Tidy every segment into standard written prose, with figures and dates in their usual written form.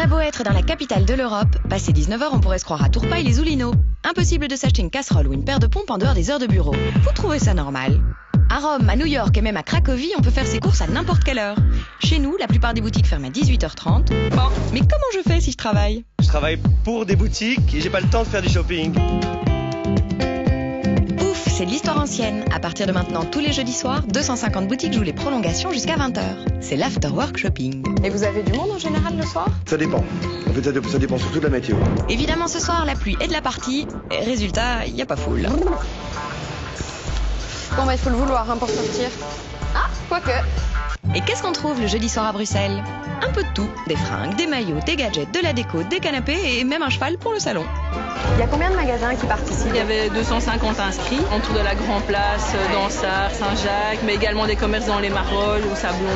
beau être dans la capitale de l'Europe, passé 19h, on pourrait se croire à Tourpaille les Oulineaux. Impossible de s'acheter une casserole ou une paire de pompes en dehors des heures de bureau. Vous trouvez ça normal? À Rome, à New York et même à Cracovie, on peut faire ses courses à n'importe quelle heure. Chez nous, la plupart des boutiques ferment à 18h30. Bon, mais comment je fais si je travaille? Je travaille pour des boutiques et j'ai pas le temps de faire du shopping. Ouf, c'est de l'histoire ancienne. À partir de maintenant, tous les jeudis soirs, 250 boutiques jouent les prolongations jusqu'à 20h. C'est l'afterwork shopping. Et vous avez du monde en général le soir? Ça dépend. En fait, ça dépend surtout de la météo. Évidemment, ce soir, la pluie est de la partie. Et résultat, il n'y a pas foule. Bon bah il faut le vouloir hein, pour sortir. Ah, quoique. Et qu'est-ce qu'on trouve le jeudi soir à Bruxelles? Un peu de tout. Des fringues, des maillots, des gadgets, de la déco, des canapés et même un cheval pour le salon. Il y a combien de magasins qui participent? Il y avait 250 inscrits autour de la Grand Place, Dansart, Saint-Jacques, mais également des commerces dans les Marolles ou Sablon.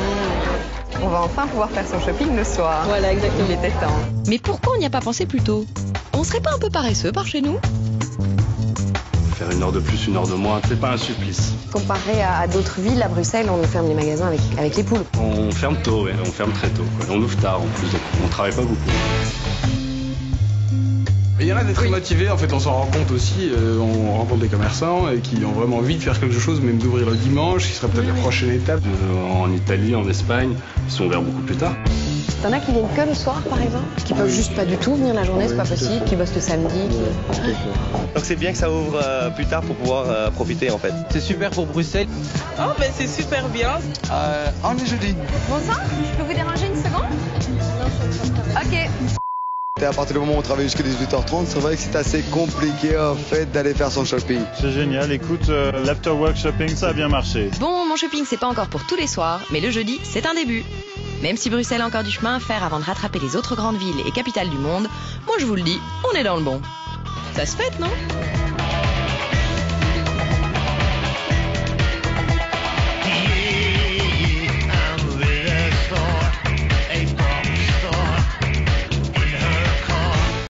On va enfin pouvoir faire son shopping le soir. Voilà, exactement. Il était temps. Mais pourquoi on n'y a pas pensé plus tôt? On serait pas un peu paresseux par chez nous? Faire une heure de plus, une heure de moins, c'est pas un supplice. Comparé à d'autres villes, à Bruxelles, on ferme les magasins avec les poules. On ferme tôt, ouais. On ferme très tôt, quoi. On ouvre tard en plus, donc on travaille pas beaucoup. Il y en a des très motivés, en fait on s'en rend compte aussi, on rencontre des commerçants qui ont vraiment envie de faire quelque chose, même d'ouvrir le dimanche, qui serait peut-être la prochaine étape. En Italie, en Espagne, ils sont ouverts beaucoup plus tard. T'en as qui viennent que le soir par exemple? Qui peuvent juste pas du tout venir la journée, c'est pas possible, qui bossent le samedi. Donc c'est bien que ça ouvre plus tard pour pouvoir profiter en fait. C'est super pour Bruxelles. Oh ben c'est super bien. On est jeudi. Bon sang, je peux vous déranger une seconde? Ok. Et à partir du moment où on travaille jusqu'à 18h30, c'est vrai que c'est assez compliqué en fait d'aller faire son shopping. C'est génial, écoute, l'afterwork shopping, ça a bien marché. Bon, mon shopping, c'est pas encore pour tous les soirs, mais le jeudi, c'est un début. Même si Bruxelles a encore du chemin à faire avant de rattraper les autres grandes villes et capitales du monde, moi je vous le dis, on est dans le bon. Ça se fête, non?